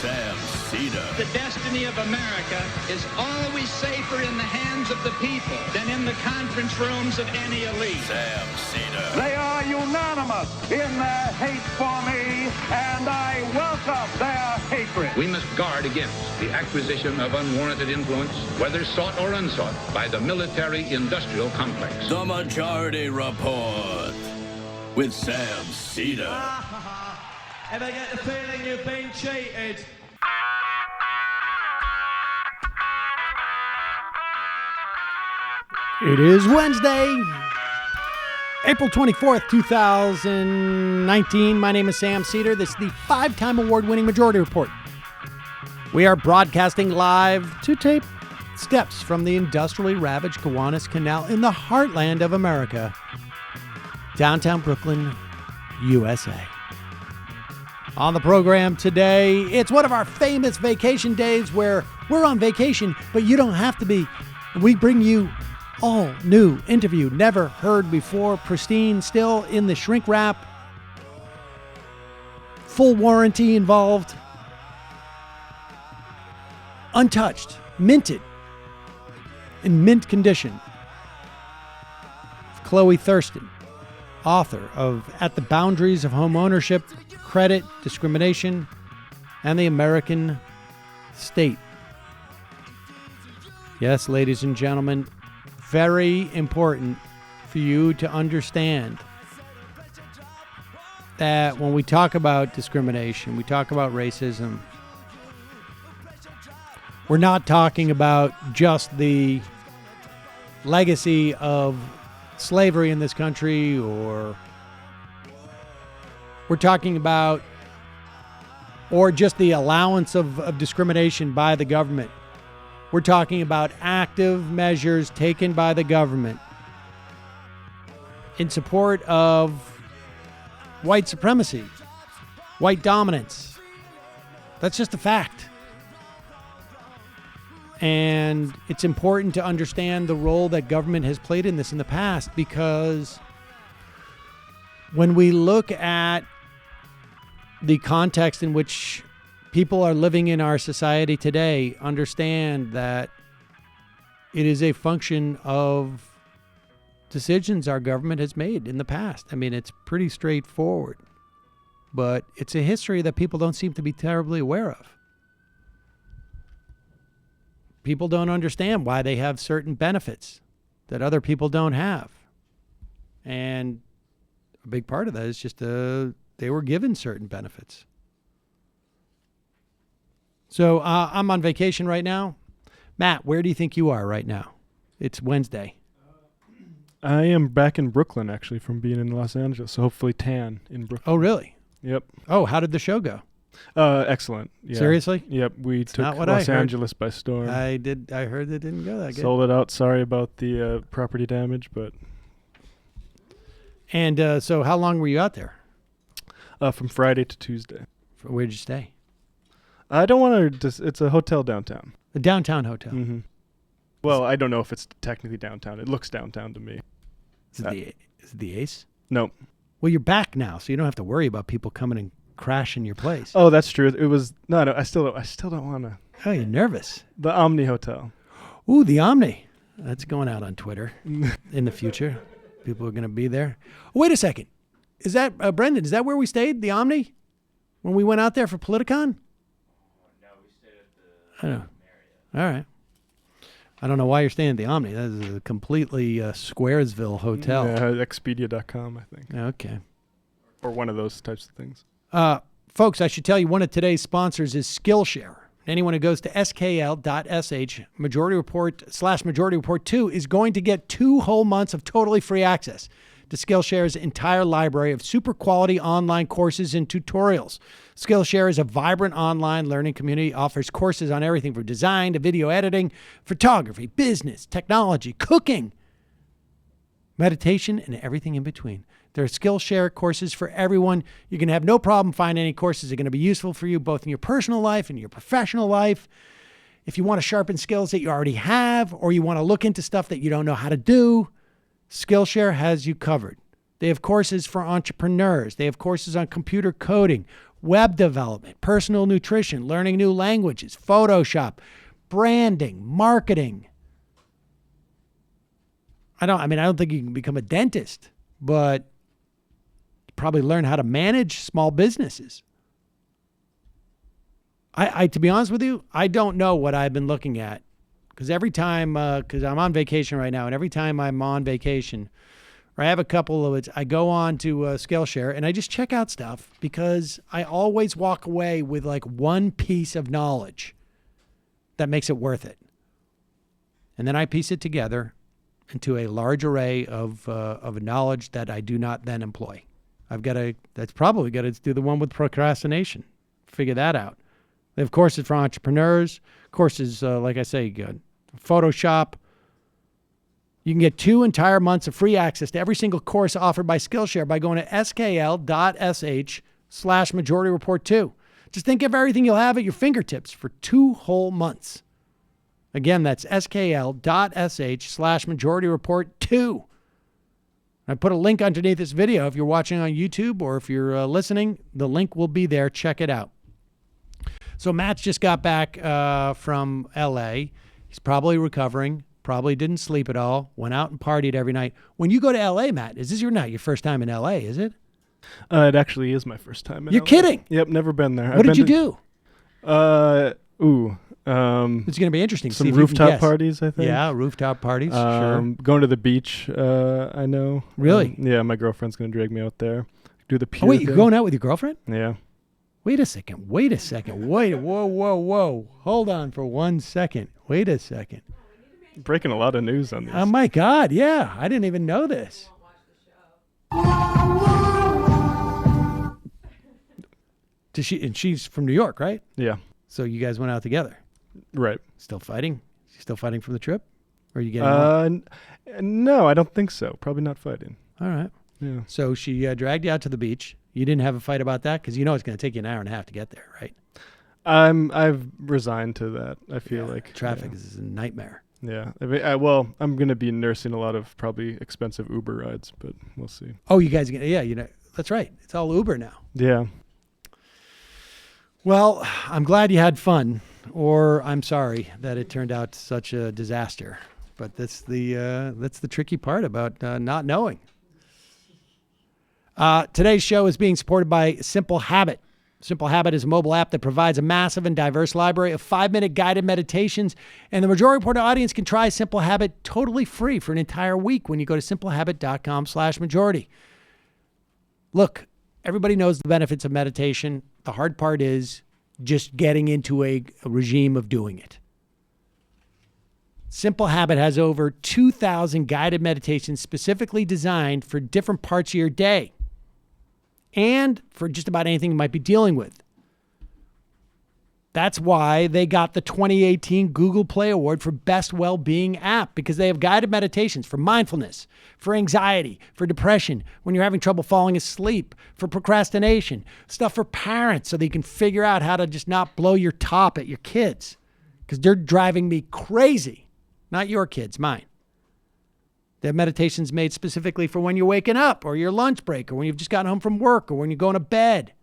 Sam Seder. The destiny of America is always safer in the hands of the people than in the conference rooms of any elite. Sam Seder. They are unanimous in their hate for me, and I welcome their hatred. We must guard against the acquisition of unwarranted influence, whether sought or unsought, by the military-industrial complex. The Majority Report with Sam Seder. Ever get the feeling you've been cheated? It is Wednesday, April 24th, 2019. My name is Sam Seder. This is the 5-time award-winning Majority Report. We are broadcasting live to tape steps from the industrially ravaged Gowanus Canal in the heartland of America, downtown Brooklyn, USA. On the program today, it's one of our famous vacation days where we're on vacation, but you don't have to be. We bring you all new interview, never heard before, pristine, still in the shrink wrap, full warranty involved, untouched, minted, in mint condition. Chloe Thurston, author of At the Boundaries of Homeownership, Credit, Discrimination, and the American State. Yes, ladies and gentlemen, very important for you to understand that when we talk about discrimination, we talk about racism, we're not talking about just the legacy of slavery in this country, or we're talking about, or just the allowance of discrimination by the government. We're talking about active measures taken by the government in support of white supremacy, white dominance. That's just a fact. And it's important to understand the role that government has played in this in the past, because when we look at the context in which people are living in our society today, understand that it is a function of decisions our government has made in the past. I mean, it's pretty straightforward, but it's a history that people don't seem to be terribly aware of. People don't understand why they have certain benefits that other people don't have. And a big part of that is just they were given certain benefits. So I'm on vacation right now. Matt, where do you think you are right now? It's Wednesday. I am back in Brooklyn, actually, from being in Los Angeles. So hopefully tan in Brooklyn. Oh, really? Yep. Oh, how did the show go? Excellent. Yeah. Seriously? Yep. We took Los Angeles by storm. I heard it didn't go that good. Sold it out. Sorry about the property damage, but. And so how long were you out there? From Friday to Tuesday. Where'd you stay? I don't want to. It's a hotel downtown. A downtown hotel. Mm-hmm. Well, I don't know if it's technically downtown. It looks downtown to me. Is it the Ace? No. Well, you're back now, so you don't have to worry about people coming and crashing your place. Oh, that's true. It was no. I still don't want to. Oh, you're nervous. The Omni Hotel. Ooh, the Omni. That's going out on Twitter in the future. People are going to be there. Oh, wait a second. Is that Brendan? Is that where we stayed? The Omni? When we went out there for Politicon? No, we stayed at the Marriott. All right. I don't know why you're staying at the Omni. That is a completely Squaresville hotel. Yeah, Expedia.com, I think. Okay. Or one of those types of things. Folks, I should tell you, one of today's sponsors is Skillshare. Anyone who goes to skl.sh, Majority Report /Majority Report 2 is going to get 2 whole months of totally free access to Skillshare's entire library of super quality online courses and tutorials. Skillshare is a vibrant online learning community, offers courses on everything from design to video editing, photography, business, technology, cooking, meditation, and everything in between. There are Skillshare courses for everyone. You can have no problem finding any courses that are going to be useful for you, both in your personal life and your professional life. If you want to sharpen skills that you already have, or you want to look into stuff that you don't know how to do, Skillshare has you covered. They have courses for entrepreneurs. They have courses on computer coding, web development, personal nutrition, learning new languages, Photoshop, branding, marketing. I don't think you can become a dentist, but you probably learn how to manage small businesses. I to be honest with you, I don't know what I've been looking at, because every time, because I'm on vacation right now, and every time I'm on vacation, or I have a couple of it, I go on to Skillshare and I just check out stuff, because I always walk away with like one piece of knowledge that makes it worth it, and then I piece it together into a large array of knowledge that I do not then employ. That's probably got to do the one with procrastination. Figure that out. They have courses for entrepreneurs, courses, like I say, Photoshop. You can get 2 entire months of free access to every single course offered by Skillshare by going to skl.sh/Majority Report 2. Just think of everything you'll have at your fingertips for 2 whole months. Again, that's skl.sh/Majority Report 2. I put a link underneath this video. If you're watching on YouTube or if you're listening, the link will be there. Check it out. So Matt's just got back from L.A. He's probably recovering, probably didn't sleep at all, went out and partied every night. When you go to L.A., Matt, is this your first time in L.A., is it? It actually is my first time in You're LA. kidding? Yep, never been there. What did you do? It's It's going to be interesting. Some rooftop parties, I think. Yeah, rooftop parties, sure. Going to the beach, I know. Really? Yeah, my girlfriend's going to drag me out there. Do the pier Oh, wait, thing. you're going out with your girlfriend? Yeah. Wait a second. Whoa. Hold on for 1 second. Wait a second. Breaking a lot of news on this. Oh, my God. Yeah. I didn't even know this. And she's from New York, right? Yeah. So you guys went out together. Right. Still fighting? Still fighting from the trip? Or are you getting no, I don't think so. Probably not fighting. All right. Yeah. So she dragged you out to the beach. You didn't have a fight about that? Because you know it's going to take you an hour and a half to get there, right? I've resigned to that. I feel like traffic is a nightmare. Yeah. I'm going to be nursing a lot of probably expensive Uber rides, but we'll see. Oh, you guys, that's right. It's all Uber now. Yeah. Well, I'm glad you had fun, or I'm sorry that it turned out such a disaster. But that's the tricky part about not knowing. Today's show is being supported by Simple Habit. Simple Habit is a mobile app that provides a massive and diverse library of 5-minute guided meditations, and the Majority Report audience can try Simple Habit totally free for an entire week when you go to simplehabit.com/majority. Look, everybody knows the benefits of meditation. The hard part is just getting into a regime of doing it. Simple Habit has over 2,000 guided meditations specifically designed for different parts of your day and for just about anything you might be dealing with. That's why they got the 2018 Google Play Award for Best Well-Being App, because they have guided meditations for mindfulness, for anxiety, for depression, when you're having trouble falling asleep, for procrastination, stuff for parents so that you can figure out how to just not blow your top at your kids, because they're driving me crazy. Not your kids, mine. They have meditations made specifically for when you're waking up or your lunch break or when you've just gotten home from work or when you're going to bed.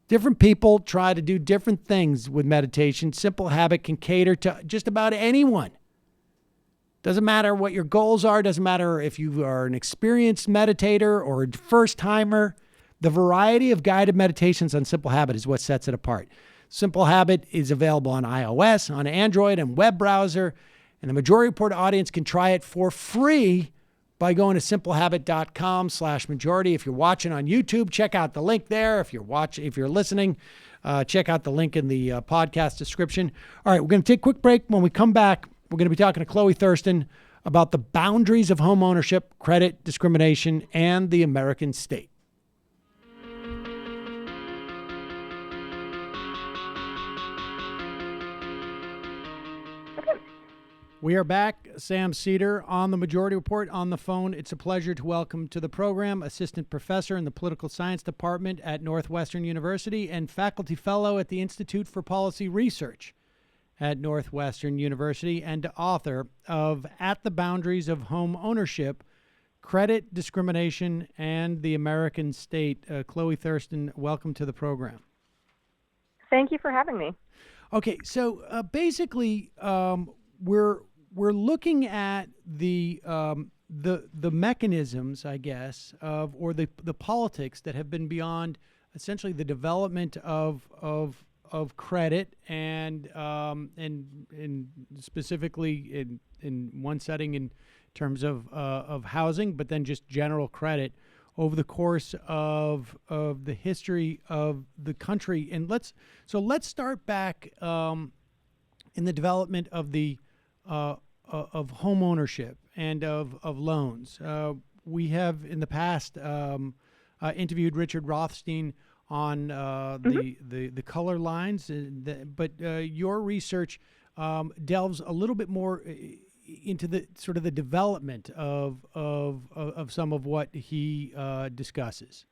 Different people try to do different things with meditation. Simple Habit can cater to just about anyone. Doesn't matter what your goals are. Doesn't matter if you are an experienced meditator or a first-timer. The variety of guided meditations on Simple Habit is what sets it apart. Simple Habit is available on iOS, on Android, and web browser. And the Majority Report audience can try it for free by going to simplehabit.com/majority. If you're watching on YouTube, check out the link there. If you're listening, check out the link in the podcast description. All right, we're going to take a quick break. When we come back, we're going to be talking to Chloe Thurston about the boundaries of homeownership, credit, discrimination, and the American state. We are back. Sam Seder on the Majority Report on the phone. It's a pleasure to welcome to the program Assistant Professor in the Political Science Department at Northwestern University and Faculty Fellow at the Institute for Policy Research at Northwestern University and author of At the Boundaries of Home Ownership, Credit, Discrimination, and the American State. Chloe Thurston, welcome to the program. Thank you for having me. Okay, so basically, we're looking at the mechanisms, I guess, or the politics that have been beyond essentially the development of credit and specifically in one setting in terms of housing, but then just general credit over the course of the history of the country. And let's start back in the development of the of home ownership and of loans. We have in the past interviewed Richard Rothstein on the color lines, but your research delves a little bit more into the sort of the development of some of what he discusses.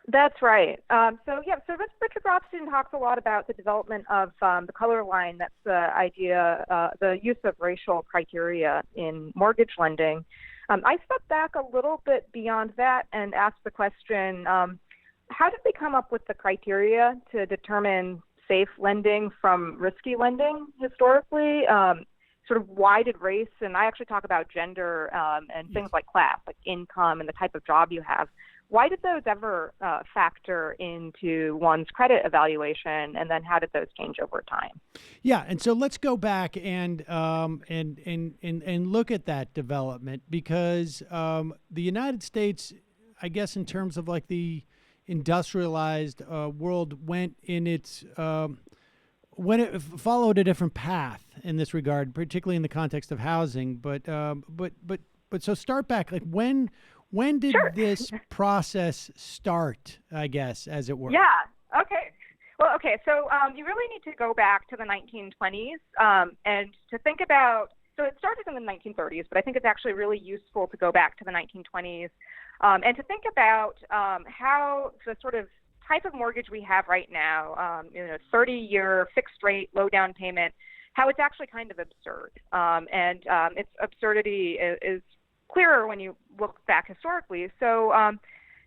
That's right. So Richard Rothstein talks a lot about the development of the color line. That's the idea, the use of racial criteria in mortgage lending. I stepped back a little bit beyond that and asked the question, how did we come up with the criteria to determine safe lending from risky lending historically? Sort of why did race, and I actually talk about gender and things like class, like income and the type of job you have. Why did those ever factor into one's credit evaluation, and then how did those change over time? Yeah, and so let's go back and look at that development, because the United States, I guess, in terms of like the industrialized world, went in its when it followed a different path in this regard, particularly in the context of housing. But so start back, like when did this process start, I guess, as it were? Yeah. Okay. Well, okay. So you really need to go back to the 1920s and to think about. So it started in the 1930s, but I think it's actually really useful to go back to the 1920s and to think about how the sort of type of mortgage we have right now, 30-year fixed rate, low down payment, how it's actually kind of absurd. And its absurdity is clearer when you look back historically. So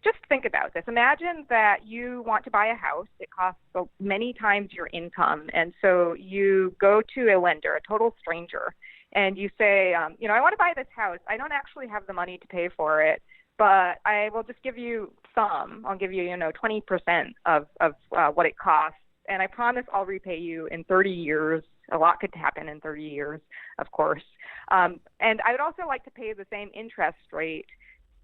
just think about this. Imagine that you want to buy a house. It costs many times your income. And so you go to a lender, a total stranger, and you say, I want to buy this house. I don't actually have the money to pay for it, but I will just give you some. I'll give you, 20% of what it costs. And I promise I'll repay you in 30 years. A lot could happen in 30 years, of course. And I would also like to pay the same interest rate,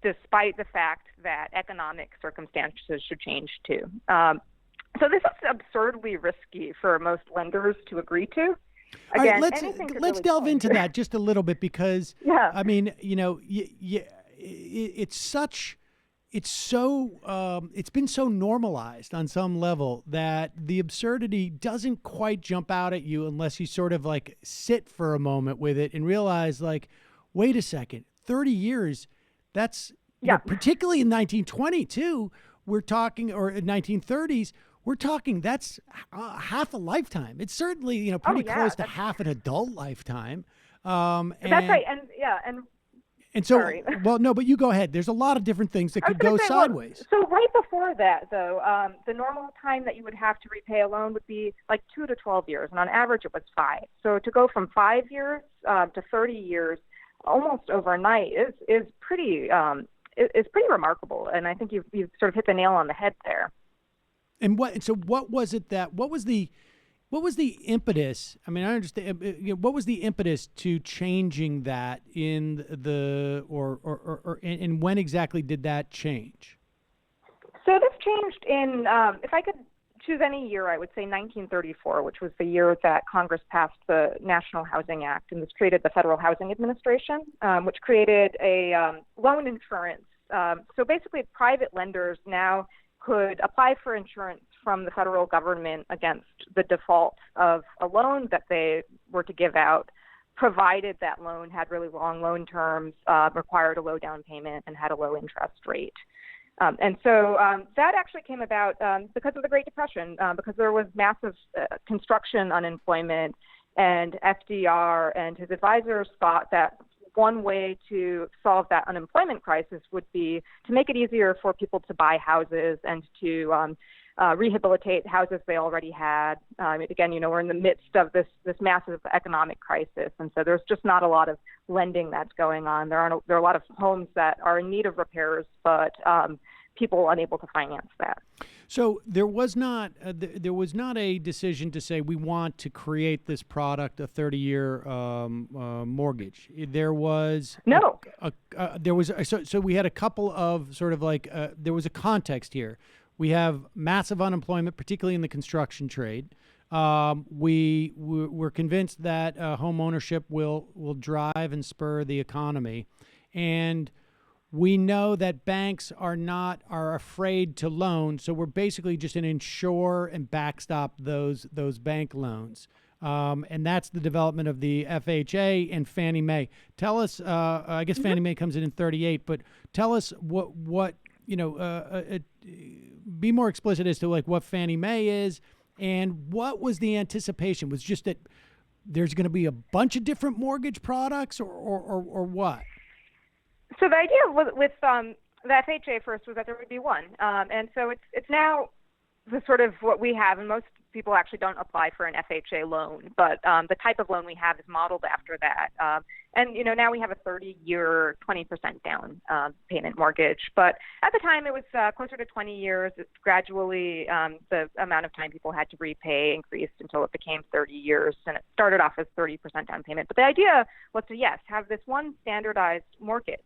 despite the fact that economic circumstances should change too. So this is absurdly risky for most lenders to agree to. Again, all right, let's delve into that just a little bit, because I mean, it's been so normalized on some level that the absurdity doesn't quite jump out at you unless you sort of like sit for a moment with it and realize, like, wait a second, 30 years, that's particularly in 1922, we're talking, or in 1930s, we're talking, that's half a lifetime. It's certainly, pretty close to half an adult lifetime. That's right. And so, sorry. well, no, but you go ahead. There's a lot of different things that could go sideways. So right before that, though, the normal time that you would have to repay a loan would be like 2 to 12 years. And on average, it was 5. So to go from 5 years to 30 years almost overnight is pretty remarkable. And I think you've sort of hit the nail on the head there. And what was the impetus? I mean, I understand. What was the impetus to changing that in and when exactly did that change? So this changed in, if I could choose any year, I would say 1934, which was the year that Congress passed the National Housing Act, and this created the Federal Housing Administration, which created a loan insurance. So basically, private lenders now could apply for insurance from the federal government against the default of a loan that they were to give out, provided that loan had really long loan terms, required a low down payment, and had a low interest rate. And so that actually came about because of the Great Depression, because there was massive construction unemployment, and FDR and his advisors thought that one way to solve that unemployment crisis would be to make it easier for people to buy houses and to rehabilitate houses they already had. Again, we're in the midst of this massive economic crisis, and so there's just not a lot of lending that's going on. There are a lot of homes that are in need of repairs, but people unable to finance that. So there was not a decision to say we want to create this product, a 30-year mortgage. There was no. So we had a couple of sort of like there was a context here. We have massive unemployment, particularly in the construction trade. We're convinced that home ownership will drive and spur the economy, and we know that banks are afraid to loan, so we're basically just going to insure and backstop those bank loans, and that's the development of the FHA and Fannie Mae. Tell us, I guess Fannie Mae comes in 38, but tell us what be more explicit as to like what Fannie Mae is and what was the anticipation. Was just that there's going to be a bunch of different mortgage products, or what? So the idea with the FHA first was that there would be one, and so it's now the sort of what we have, and most people actually don't apply for an FHA loan, but the type of loan we have is modeled after that. And now we have a 30-year, 20% down payment mortgage, but at the time it was closer to 20 years. It's gradually the amount of time people had to repay increased until it became 30 years, and it started off as 30% down payment. But the idea was to have this one standardized mortgage.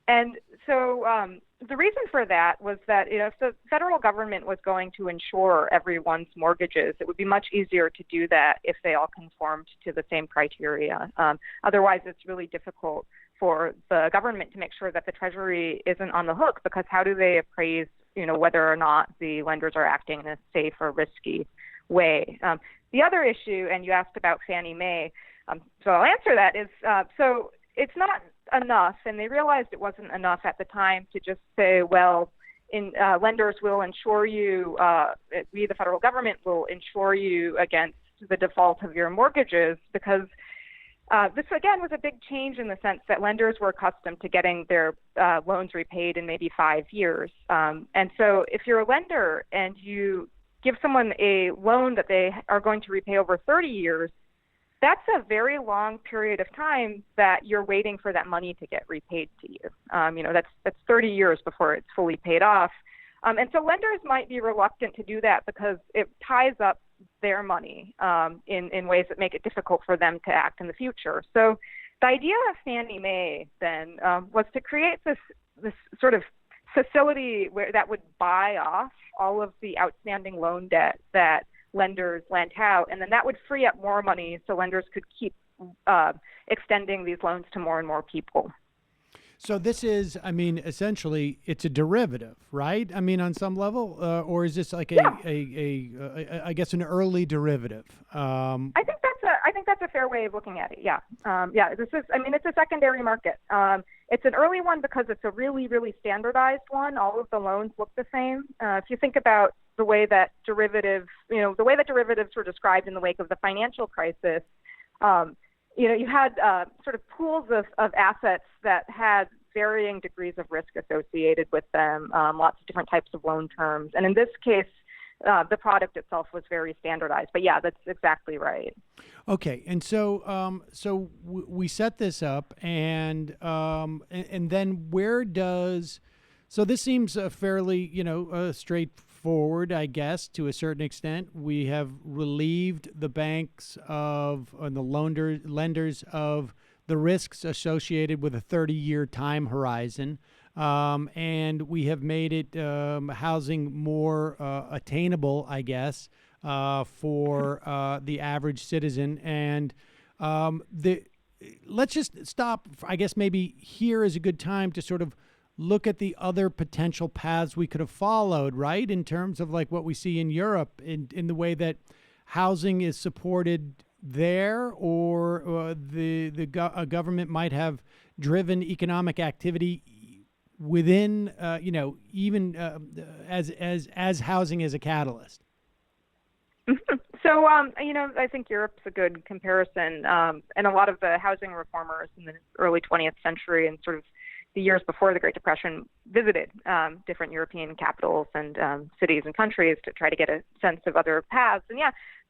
And so the reason for that was that if the federal government was going to insure everyone's mortgages, it would be much easier to do that if they all conformed to the same criteria. Otherwise, it's really difficult for the government to make sure that the Treasury isn't on the hook, because how do they appraise whether or not the lenders are acting in a safe or risky way? The other issue, and you asked about Fannie Mae, so I'll answer that, is so it's not enough, and they realized it wasn't enough at the time to just say, well, lenders will insure you, we, the federal government, will insure you against the default of your mortgages, because this, again, was a big change in the sense that lenders were accustomed to getting their loans repaid in maybe 5 years. And so if you're a lender and you give someone a loan that they are going to repay over 30 years, that's a very long period of time that you're waiting for that money to get repaid to you. That's 30 years before it's fully paid off. And so lenders might be reluctant to do that because it ties up their money in ways that make it difficult for them to act in the future. So the idea of Fannie Mae then was to create this sort of facility that would buy off all of the outstanding loan debt that lenders lent out, and then that would free up more money so lenders could keep extending these loans to more and more people. So this is, essentially, it's a derivative, right? On some level, or is this like I guess an early derivative? I think that's a fair way of looking at it. Yeah. This is, it's a secondary market. It's an early one because it's a really, really standardized one. All of the loans look the same. If you think about the way that derivatives were described in the wake of the financial crisis, you had sort of pools of assets that had varying degrees of risk associated with them, lots of different types of loan terms. And in this case, the product itself was very standardized. But yeah, that's exactly right. Okay, and so we set this up, and then where does so this seems fairly straightforward, I guess, to a certain extent. We have relieved the banks and the lenders of the risks associated with a 30-year time horizon, and we have made it housing more attainable, I guess, for the average citizen. And let's just stop. I guess maybe here is a good time to sort of look at the other potential paths we could have followed, right, in terms of like what we see in Europe in the way that housing is supported there, or a government might have driven economic activity within, even as housing as a catalyst. So So, I think Europe's a good comparison. And a lot of the housing reformers in the early 20th century and sort of the years before the Great Depression visited different European capitals and cities and countries to try to get a sense of other paths. And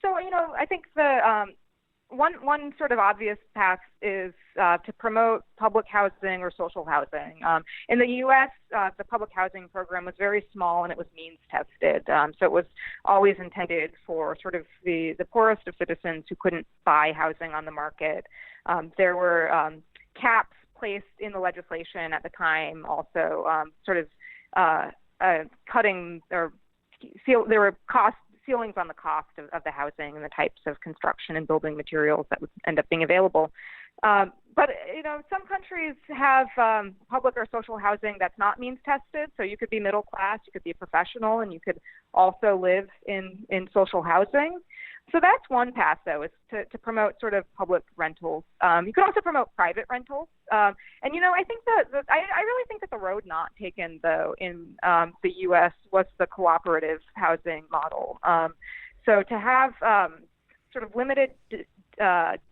so, I think the one sort of obvious path is to promote public housing or social housing. In the U.S., the public housing program was very small and it was means tested. So it was always intended for sort of the poorest of citizens who couldn't buy housing on the market. There were caps placed in the legislation at the time, also sort of cutting or there were ceilings on the cost of the housing and the types of construction and building materials that would end up being available. But some countries have public or social housing that's not means tested. So you could be middle class, you could be a professional, and you could also live in social housing. So that's one path, though, is to promote sort of public rentals. You could also promote private rentals. And I think I really think that the road not taken, though, in the U.S. was the cooperative housing model. So to have sort of limited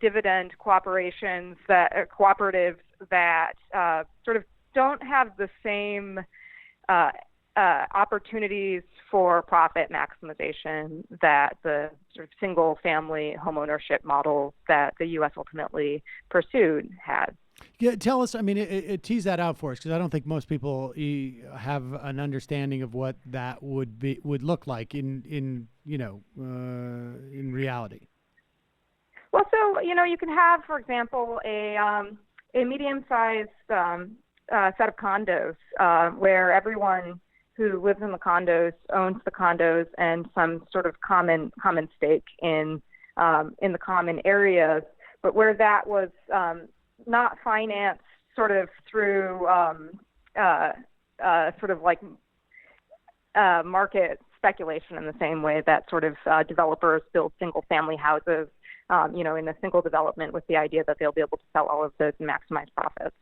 dividend cooperatives that sort of don't have the same opportunities for profit maximization that the sort of single-family homeownership model that the U.S. ultimately pursued had. Yeah, tell us. I mean, tease that out for us, because I don't think most people have an understanding of what that would look like in reality. Well, so you can have, for example, a medium-sized set of condos where everyone who lives in the condos owns the condos and some sort of common stake in the common areas, but where that was not financed sort of through sort of like market speculation in the same way that sort of developers build single-family houses, in a single development with the idea that they'll be able to sell all of those and maximize profits.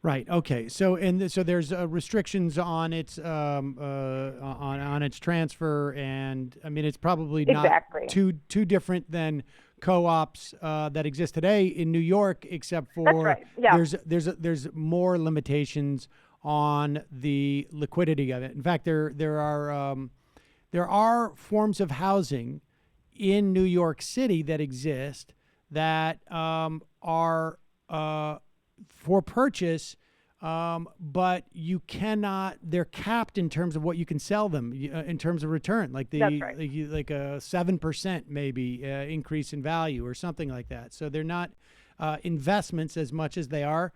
Right. Okay. So so there's restrictions on its on its transfer, and I mean it's probably not exactly too different than co-ops that exist today in New York, except for That's right. Yeah. there's more limitations on the liquidity of it. In fact, there are forms of housing in New York City that exist that are for purchase, but you cannot. They're capped in terms of what you can sell them in terms of return, like That's right. like a 7% maybe increase in value or something like that. So they're not investments as much as they are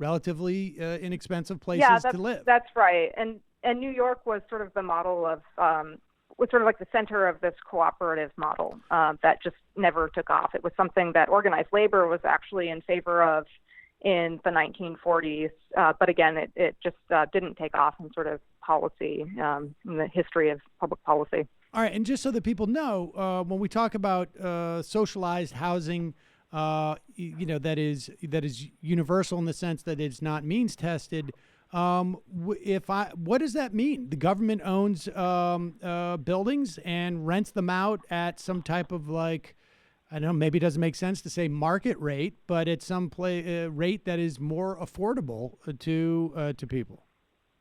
relatively inexpensive places to live. That's right. And New York was sort of the model of was sort of like the center of this cooperative model that just never took off. It was something that organized labor was actually in favor of in the 1940s, but again, it just didn't take off in sort of policy, in the history of public policy. All right, and just so that people know, when we talk about socialized housing, that is universal in the sense that it's not means tested. What does that mean? The government owns buildings and rents them out at some type of I don't know, maybe it doesn't make sense to say market rate, but it's some rate that is more affordable to people.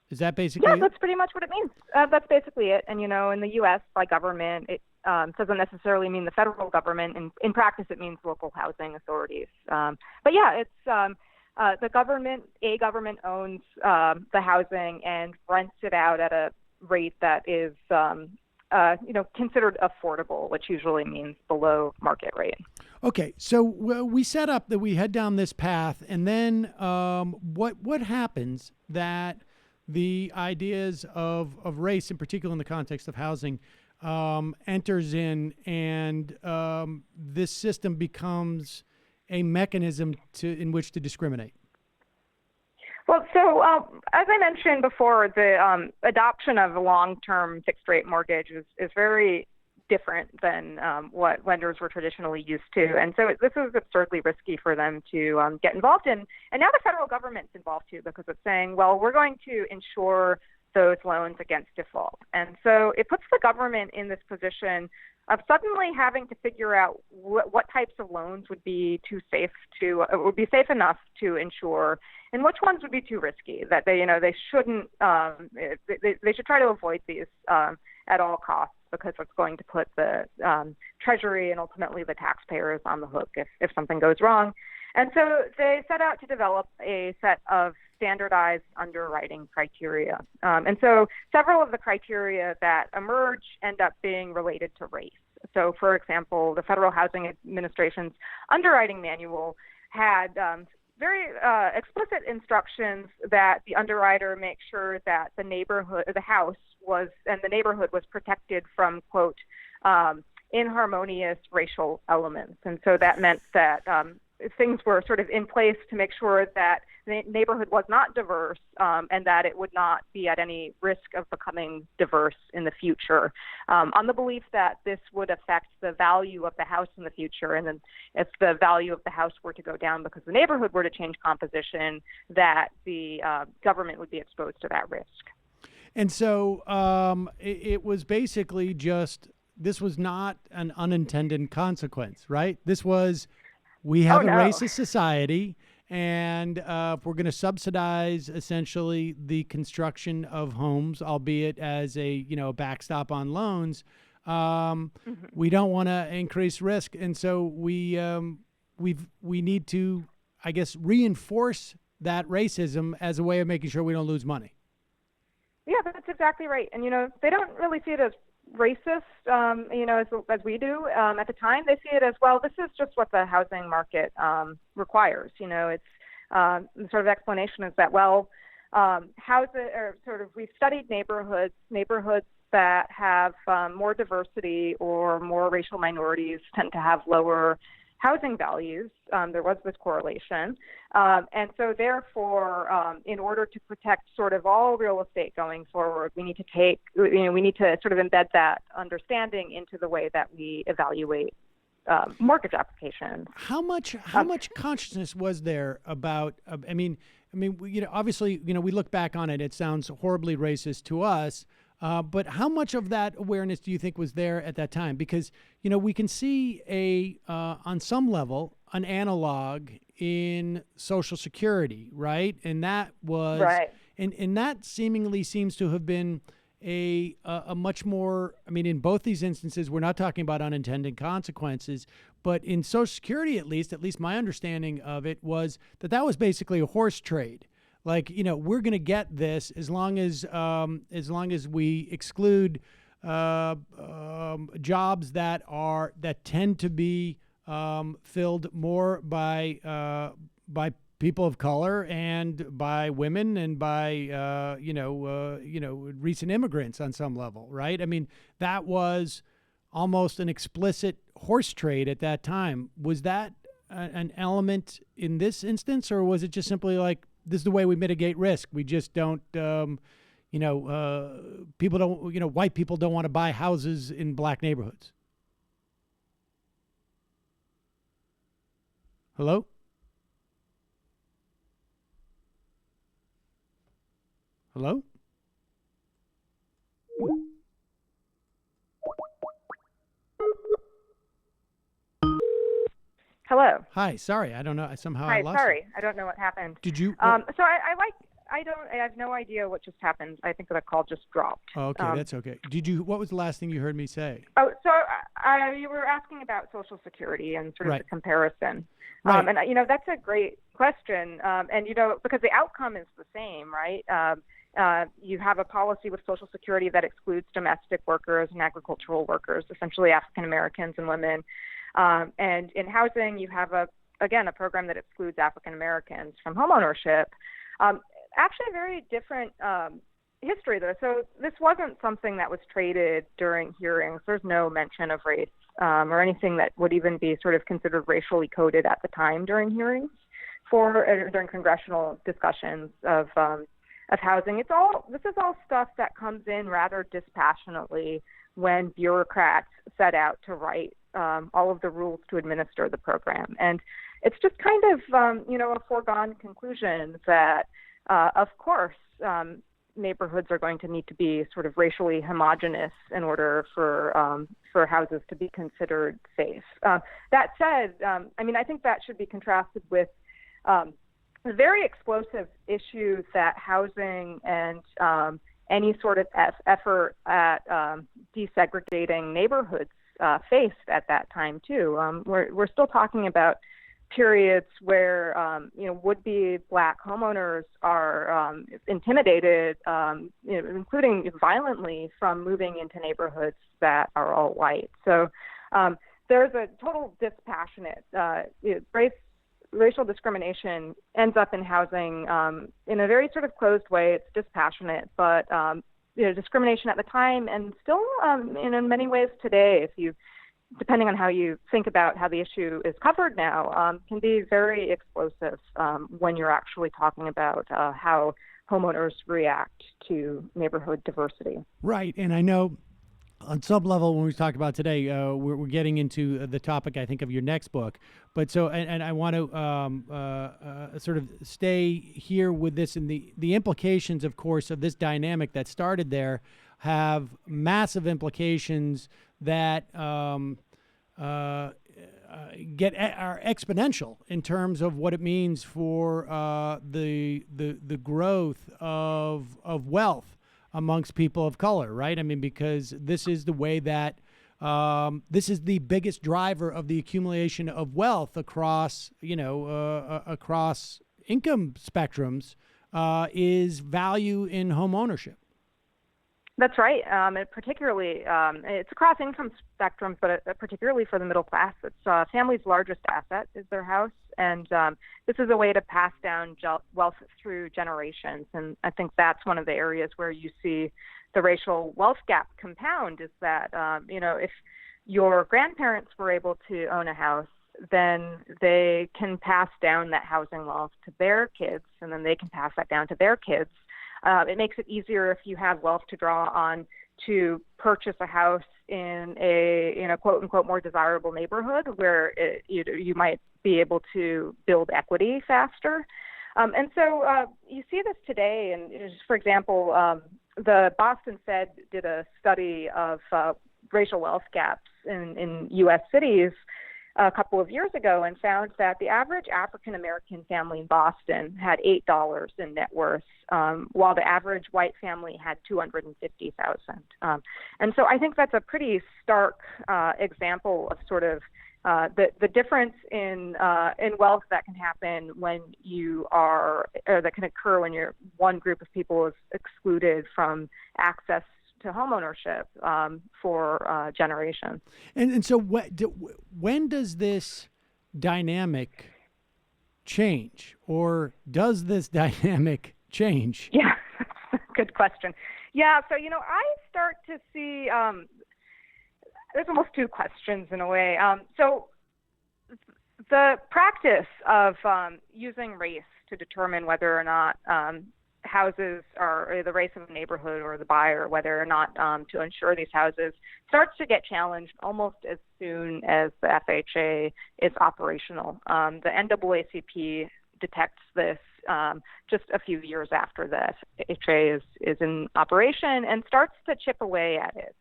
Is that basically it? That's pretty much what it means. That's basically it. And, in the U.S., by government, it doesn't necessarily mean the federal government. In practice, it means local housing authorities. But yeah, it's the government. A government owns the housing and rents it out at a rate that is considered affordable, which usually means below market rate. Okay, so we set up that we head down this path, and then what happens that the ideas of race, in particular in the context of housing, enters in, and this system becomes a mechanism in which to discriminate? Well, so as I mentioned before, the adoption of a long-term fixed-rate mortgage is very different than what lenders were traditionally used to. And so this is absurdly risky for them to get involved in. And now the federal government's involved too, because it's saying, well, we're going to ensure those loans against default. And so it puts the government in this position of suddenly having to figure out what types of loans would be would be safe enough to insure, and which ones would be too risky, that they shouldn't, they should try to avoid these at all costs, because it's going to put the Treasury and ultimately the taxpayers on the hook if something goes wrong. And so they set out to develop a set of standardized underwriting criteria. And so several of the criteria that emerge end up being related to race. So, for example, the Federal Housing Administration's underwriting manual had very explicit instructions that the underwriter make sure that the house was protected from, quote, inharmonious racial elements. And so that meant that things were sort of in place to make sure that the neighborhood was not diverse, and that it would not be at any risk of becoming diverse in the future, on the belief that this would affect the value of the house in the future. And then if the value of the house were to go down because the neighborhood were to change composition, that the government would be exposed to that risk. And so it was basically this was not an unintended consequence, right? This was, we have a racist society, and if we're going to subsidize essentially the construction of homes, albeit as a backstop on loans, we don't want to increase risk, and so we need to, I guess, reinforce that racism as a way of making sure we don't lose money. Yeah, that's exactly right. And they don't really see it as racist, as we do at the time. They see it as, well, this is just what the housing market requires. It's the sort of explanation is that, well, we've studied neighborhoods that have more diversity or more racial minorities tend to have lower housing values. There was this correlation. And so therefore, in order to protect sort of all real estate going forward, we need to sort of embed that understanding into the way that we evaluate mortgage applications. How much consciousness was there about, obviously, we look back on it, it sounds horribly racist to us. But how much of that awareness do you think was there at that time? Because, we can see on some level, an analog in Social Security, right? And that was, right. And that seemingly seems to have been a much more, in both these instances, we're not talking about unintended consequences, but in Social Security, at least my understanding of it was that was basically a horse trade. Like, we're going to get this as long as we exclude jobs that tend to be filled more by people of color and by women and by recent immigrants on some level, right? That was almost an explicit horse trade at that time. Was that an element in this instance, or was it just simply like, this is the way we mitigate risk? We just don't, white people don't want to buy houses in black neighborhoods. Hello? Hello? Hello. Hi. Sorry, I don't know. Somehow I lost sorry. it. I don't know what happened. Did you? So I have no idea what just happened. I think that call just dropped. Oh, okay, that's okay. What was the last thing you heard me say? Oh, so you were asking about Social Security and sort of the comparison. Right. And that's a great question. And because the outcome is the same, right? You have a policy with Social Security that excludes domestic workers and agricultural workers, essentially African Americans and women. And in housing, you have a program that excludes African Americans from homeownership. Actually, a very different history, though. So this wasn't something that was traded during hearings. There's no mention of race or anything that would even be sort of considered racially coded at the time during hearings during congressional discussions of housing. This is all stuff that comes in rather dispassionately when bureaucrats set out to write all of the rules to administer the program. And it's just kind of, a foregone conclusion that, of course, neighborhoods are going to need to be sort of racially homogenous in order for houses to be considered safe. That said, I think that should be contrasted with the very explosive issues that housing and any sort of effort at desegregating neighborhoods faced at that time too. We're still talking about periods where would-be Black homeowners are intimidated, including violently, from moving into neighborhoods that are all white. So there's a total dispassionate racial discrimination ends up in housing in a very sort of closed way. It's dispassionate, but discrimination at the time and still in many ways today, depending on how you think about how the issue is covered now, can be very explosive when you're actually talking about how homeowners react to neighborhood diversity. Right, and I know on some level, when we talk about today, we're getting into the topic, I think, of your next book. But and I want to sort of stay here with this, and the implications, of course, of this dynamic that started there have massive implications that are exponential in terms of what it means for the growth of wealth amongst people of color, right? Because this is the way that this is the biggest driver of the accumulation of wealth across, across income spectrums, is value in home ownership. That's right. Particularly, it's across income spectrums, but particularly for the middle class. It's family's largest asset is their house, and this is a way to pass down wealth through generations. And I think that's one of the areas where you see the racial wealth gap compound. Is that if your grandparents were able to own a house, then they can pass down that housing wealth to their kids, and then they can pass that down to their kids. It makes it easier if you have wealth to draw on to purchase a house in a quote unquote more desirable neighborhood where you might be able to build equity faster. And so you see this today. And for example, the Boston Fed did a study of racial wealth gaps in U.S. cities a couple of years ago and found that the average African-American family in Boston had $8 in net worth, while the average white family had $250,000. And so I think that's a pretty stark example of sort of the difference in wealth that can happen when that can occur when one group of people is excluded from access to homeownership for generations. And so when does this dynamic change, or does this dynamic change? Yeah, good question. Yeah, so, I start to see, there's almost two questions in a way. So the practice of using race to determine whether or not houses are the race of a neighborhood or the buyer, whether or not to insure these houses, starts to get challenged almost as soon as the FHA is operational. The NAACP detects this just a few years after the FHA is in operation and starts to chip away at it.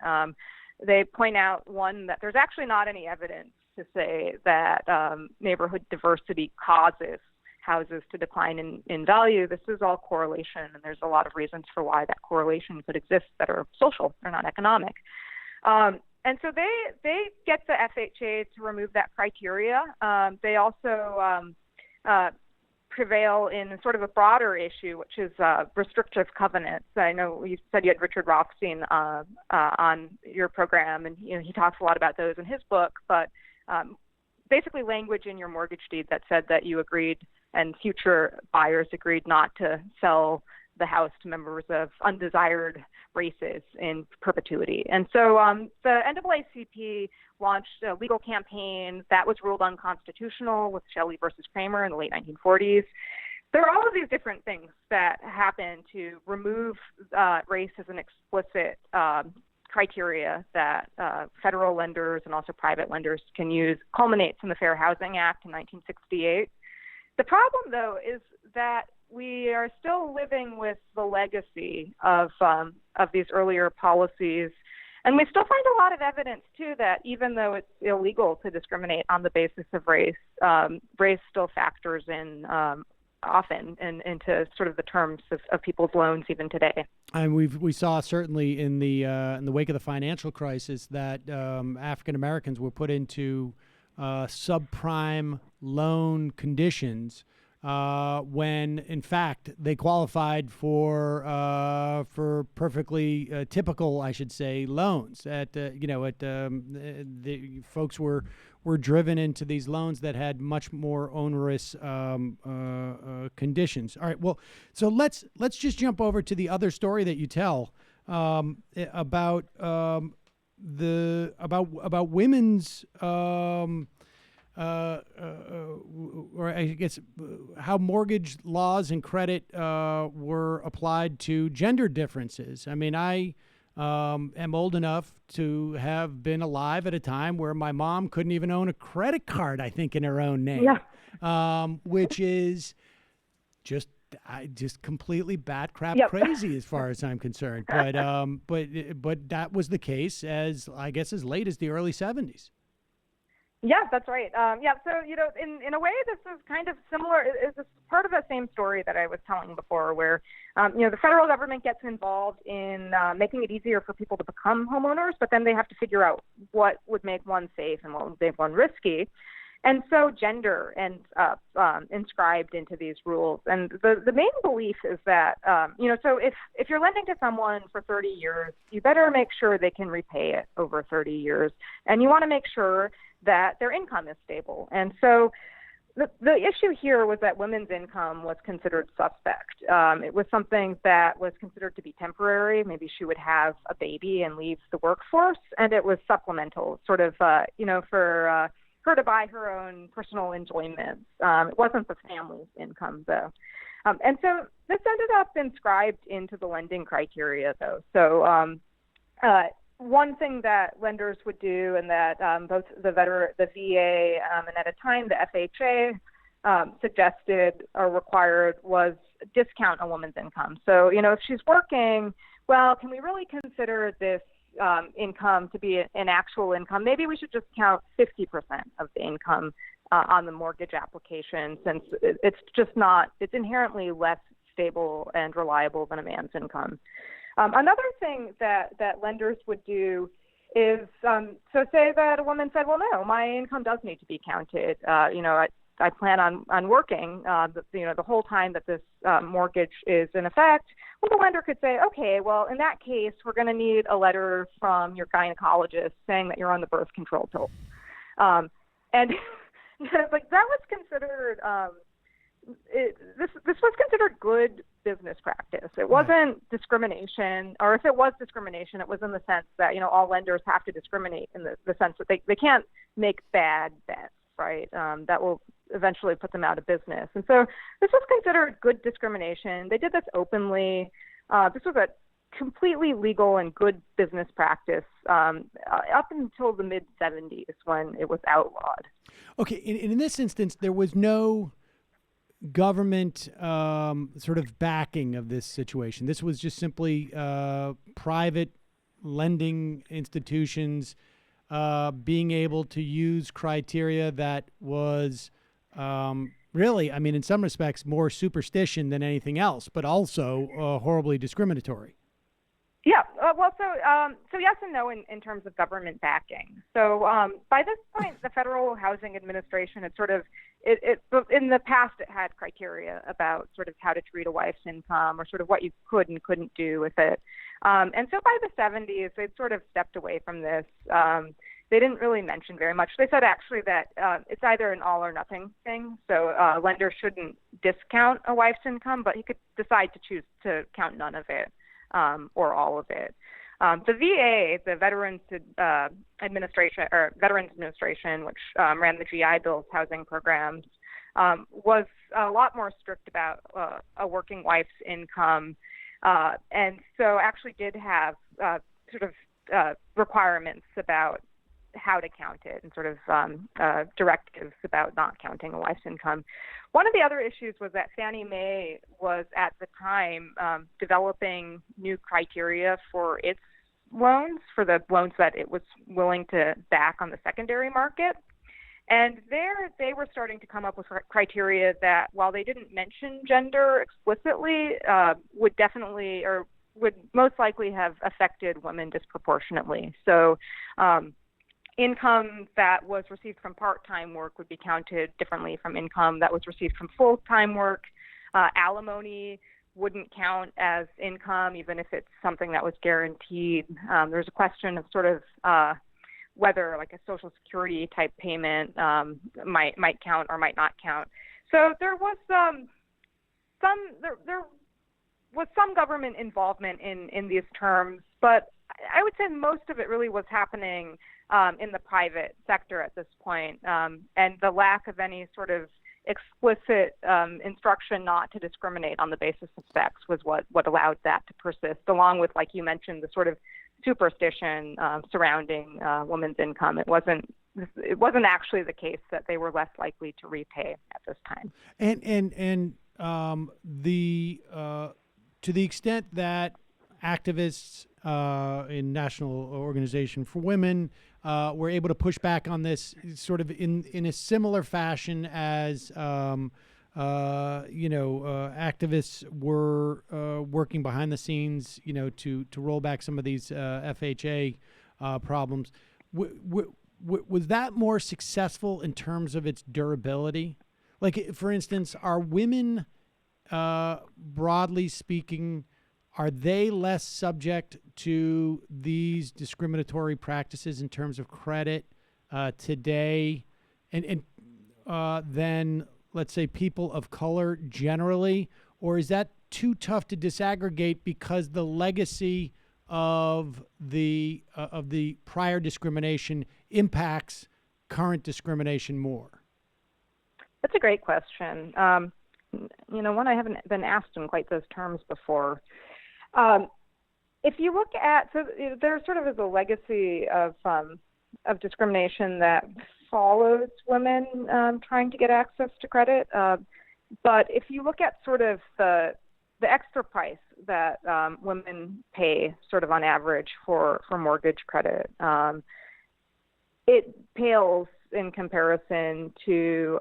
They point out, one, that there's actually not any evidence to say that neighborhood diversity causes houses to decline in value. This is all correlation, and there's a lot of reasons for why that correlation could exist that are social, they're not economic. And so they get the FHA to remove that criteria. They also prevail in sort of a broader issue, which is restrictive covenants. I know you said you had Richard Rothstein on your program, and he talks a lot about those in his book, but basically language in your mortgage deed that said that you agreed and future buyers agreed not to sell the house to members of undesired races in perpetuity. And so the NAACP launched a legal campaign that was ruled unconstitutional with Shelley versus Kramer in the late 1940s. There are all of these different things that happen to remove race as an explicit criteria that federal lenders and also private lenders can use. Culminates in the Fair Housing Act in 1968. The problem, though, is that we are still living with the legacy of these earlier policies. And we still find a lot of evidence, too, that even though it's illegal to discriminate on the basis of race, race still factors in often into sort of the terms of people's loans even today. And we saw certainly in the wake of the financial crisis that African Americans were put into subprime loan conditions when in fact they qualified for perfectly typical, I should say, loans. The folks were driven into these loans that had much more onerous conditions. All right, well, so let's just jump over to the other story that you tell about women's. Or I guess how mortgage laws and credit were applied to gender differences. I mean, I am old enough to have been alive at a time where my mom couldn't even own a credit card, I think, in her own name, which is just completely bat crap crazy as far as I'm concerned. But that was the case as late as the early 70s. Yeah, that's right. So, in a way, this is kind of similar. It's part of the same story that I was telling before where, the federal government gets involved in making it easier for people to become homeowners, but then they have to figure out what would make one safe and what would make one risky. And so gender ends up inscribed into these rules. And the main belief is that, so if you're lending to someone for 30 years, you better make sure they can repay it over 30 years. And you want to make sure that their income is stable. And so the issue here was that women's income was considered suspect. It was something that was considered to be temporary. Maybe she would have a baby and leave the workforce. And it was supplemental, sort of, for her to buy her own personal enjoyments. It wasn't the family's income, though. And so this ended up inscribed into the lending criteria, though. So one thing that lenders would do, and that both the VA and at a time the FHA suggested or required, was discount a woman's income. So, if she's working, well, can we really consider this income to be an actual income? Maybe we should just count 50% of the income on the mortgage application, since it's inherently less stable and reliable than a man's income. Another thing that lenders would do is, so say that a woman said, well, no, my income does need to be counted. I plan on working, the whole time that this mortgage is in effect. Well, the lender could say, okay, well, in that case, we're going to need a letter from your gynecologist saying that you're on the birth control pill. And that was considered, this was considered good business practice. It wasn't discrimination, or if it was discrimination, it was in the sense that, all lenders have to discriminate in the sense that they can't make bad bets, right? That will eventually put them out of business. And so this was considered good discrimination. They did this openly. This was a completely legal and good business practice up until the mid-'70s when it was outlawed. Okay, in this instance, there was no government sort of backing of this situation. This was just simply private lending institutions being able to use criteria that was really, I mean, in some respects, more superstition than anything else, but also horribly discriminatory. Yeah, so yes and no in terms of government backing. So by this point, the Federal Housing Administration had sort of, it in the past, it had criteria about sort of how to treat a wife's income or sort of what you could and couldn't do with it. And so by the 70s, they'd sort of stepped away from this. They didn't really mention very much. They said actually that it's either an all or nothing thing. So lenders shouldn't discount a wife's income, but he could decide to choose to count none of it or all of it. The VA, the Veterans Administration, which ran the GI Bill's housing programs, was a lot more strict about a working wife's income, and so actually did have sort of requirements about how to count it and sort of directives about not counting a wife's income. One of the other issues was that Fannie Mae was at the time developing new criteria for its loans, for the loans that it was willing to back on the secondary market. And there they were starting to come up with criteria that, while they didn't mention gender explicitly, would definitely or would most likely have affected women disproportionately. So income that was received from part-time work would be counted differently from income that was received from full-time work. Alimony wouldn't count as income, even if it's something that was guaranteed. There's a question of sort of whether like a Social Security type payment might count or might not count. So there was there was some government involvement in these terms, but I would say most of it really was happening in the private sector at this point, and the lack of any sort of explicit instruction not to discriminate on the basis of sex was what allowed that to persist, along with, like you mentioned, the sort of superstition surrounding women's income. It wasn't actually the case that they were less likely to repay at this time. And to the extent that activists in National Organization for Women were able to push back on this sort of in a similar fashion as activists were working behind the scenes, to roll back some of these FHA problems. Was that more successful in terms of its durability? Like, for instance, are women, broadly speaking, are they less subject to these discriminatory practices in terms of credit today and than, let's say, people of color generally? Or is that too tough to disaggregate because the legacy of the prior discrimination impacts current discrimination more? That's a great question. One I haven't been asked in quite those terms before. If you look at, so there sort of is a legacy of discrimination that follows women trying to get access to credit. But if you look at sort of the extra price that women pay sort of on average for mortgage credit, it pales in comparison to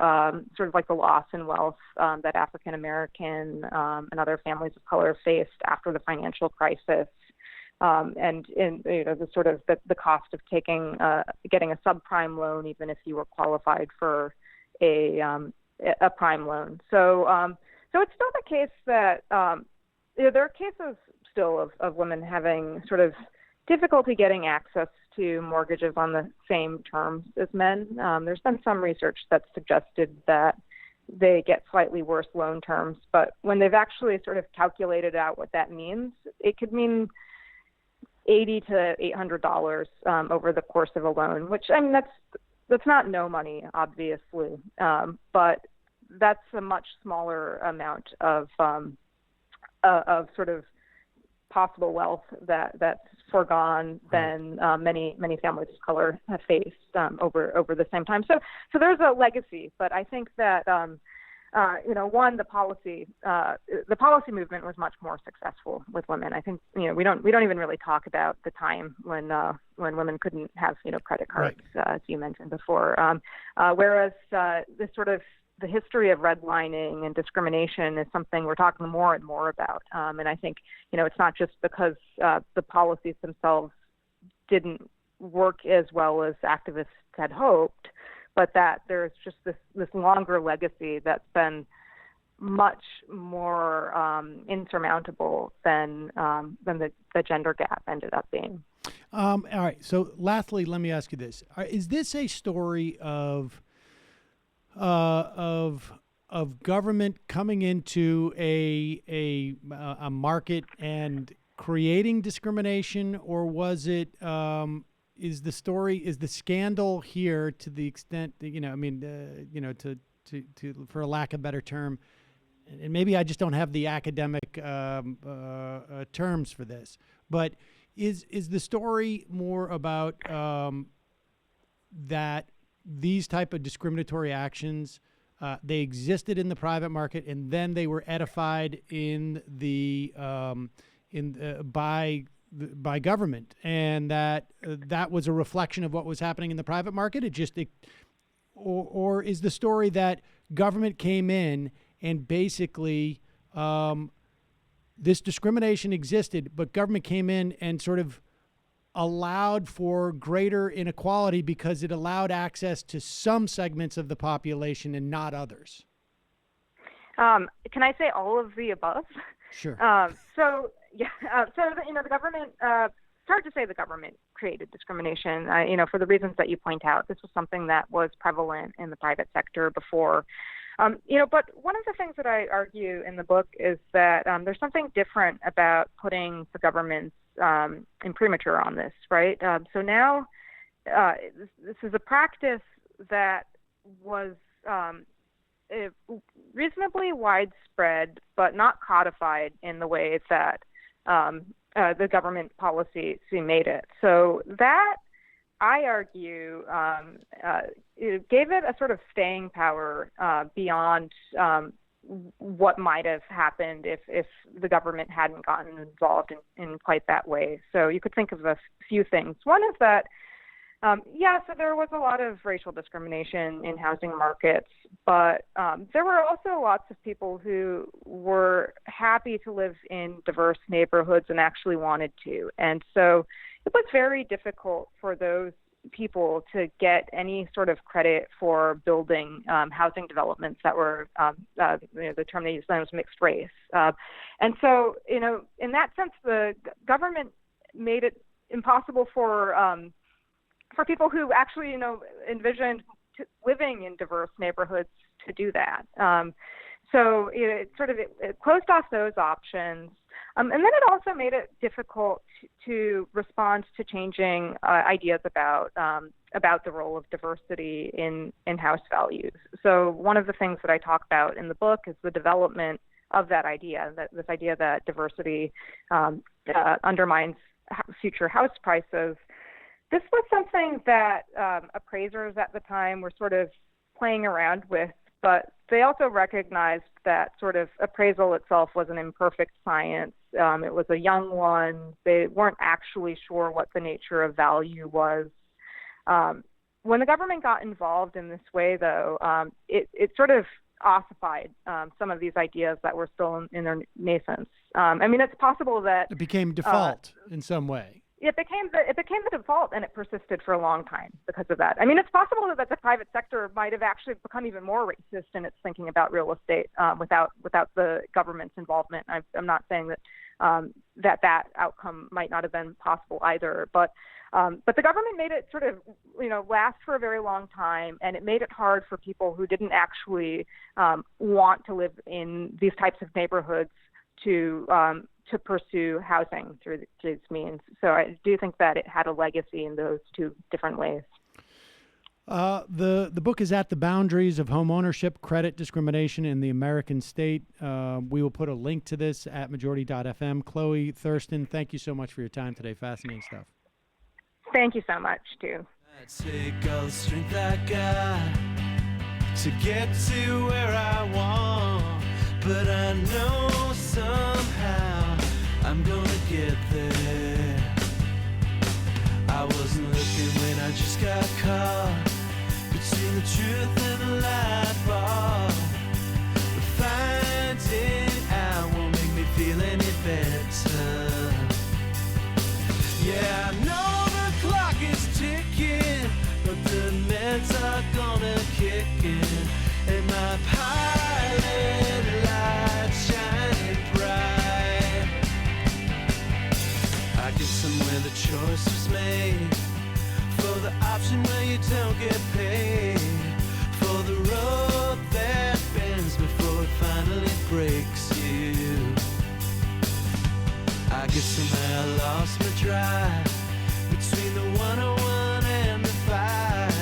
sort of like the loss in wealth that African American and other families of color faced after the financial crisis, and in the sort of the cost of getting a subprime loan, even if you were qualified for a prime loan. So it's still the case that there are cases still of women having sort of difficulty getting access to mortgages on the same terms as men. There's been some research that's suggested that they get slightly worse loan terms, but when they've actually sort of calculated out what that means, it could mean $80 to $800 over the course of a loan, which, I mean, that's not no money, obviously, but that's a much smaller amount of sort of possible wealth that's foregone than many families of color have faced over the same time. So there's a legacy, but I think that the policy movement was much more successful with women. I think we don't even really talk about the time when women couldn't have credit cards, right, as you mentioned before. Whereas this sort of the history of redlining and discrimination is something we're talking more and more about. And I think, it's not just because the policies themselves didn't work as well as activists had hoped, but that there's just this longer legacy that's been much more insurmountable than the gender gap ended up being. All right. So lastly, let me ask you this. Is this a story of government coming into a market and creating discrimination, or was it is the scandal here to the extent that to for a lack of a better term, and maybe I just don't have the academic terms for this, but is the story more about that these type of discriminatory actions, they existed in the private market, and then they were edified in the by government, and that was a reflection of what was happening in the private market. Or is the story that government came in and basically this discrimination existed, but government came in and sort of allowed for greater inequality because it allowed access to some segments of the population and not others? Can I say all of the above? Sure. So the government, it's hard to say the government created discrimination, for the reasons that you point out. This was something that was prevalent in the private sector before. But one of the things that I argue in the book is that there's something different about putting the government's imprimatur on this, right? So now this is a practice that was reasonably widespread, but not codified in the way that the government policy made it. So that, I argue, it gave it a sort of staying power beyond what might have happened if the government hadn't gotten involved in quite that way. So you could think of a few things. One is that, so there was a lot of racial discrimination in housing markets, but there were also lots of people who were happy to live in diverse neighborhoods and actually wanted to. And so it was very difficult for those people to get any sort of credit for building housing developments that were, the term they used then was mixed race. And so, in that sense, the government made it impossible for people who actually, envisioned living in diverse neighborhoods to do that. So it closed off those options. And then it also made it difficult to respond to changing ideas about the role of diversity in house values. So one of the things that I talk about in the book is the development of that idea, this idea that diversity undermines future house prices. This was something that appraisers at the time were sort of playing around with, but they also recognized that sort of appraisal itself was an imperfect science. It was a young one. They weren't actually sure what the nature of value was. When the government got involved in this way, though, it sort of ossified some of these ideas that were still in their nascence. It's possible that it became default in some way. It became the default, and it persisted for a long time because of that. It's possible that the private sector might have actually become even more racist in its thinking about real estate without the government's involvement. I'm not saying that that outcome might not have been possible either, but the government made it sort of last for a very long time, and it made it hard for people who didn't actually want to live in these types of neighborhoods to pursue housing through these means. So I do think that it had a legacy in those two different ways. The book is At the Boundaries of Homeownership, Credit Discrimination in the American State. We will put a link to this at majority.fm. Chloe Thurston, thank you so much for your time today. Fascinating stuff. Thank you so much, too. I take all the strength I got to get to where I want, but I know somehow I'm gonna get there. I wasn't looking when I just got caught between the truth and the light bulb. But finding out won't make me feel any better. Yeah, I know the clock is ticking, but the meds are gonna kick in, and my pilot light shining bright. I guess somewhere the choice was made for the option where you don't get paid, for the road that bends before it finally breaks you. I guess somehow I lost my drive between the 101 and the 5.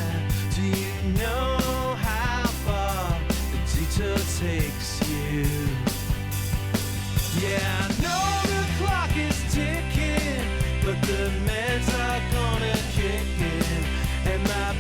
Do you know how far the detour takes you? Yeah, I know the clock is ticking, but the meds are gonna kick in, and my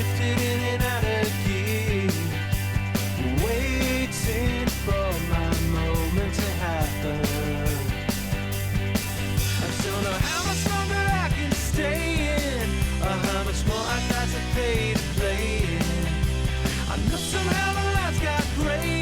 shifted in and out of gear, waiting for my moment to happen. I don't know how much longer I can stay in, or how much more I got to pay to play in. I know somehow the lines got gray.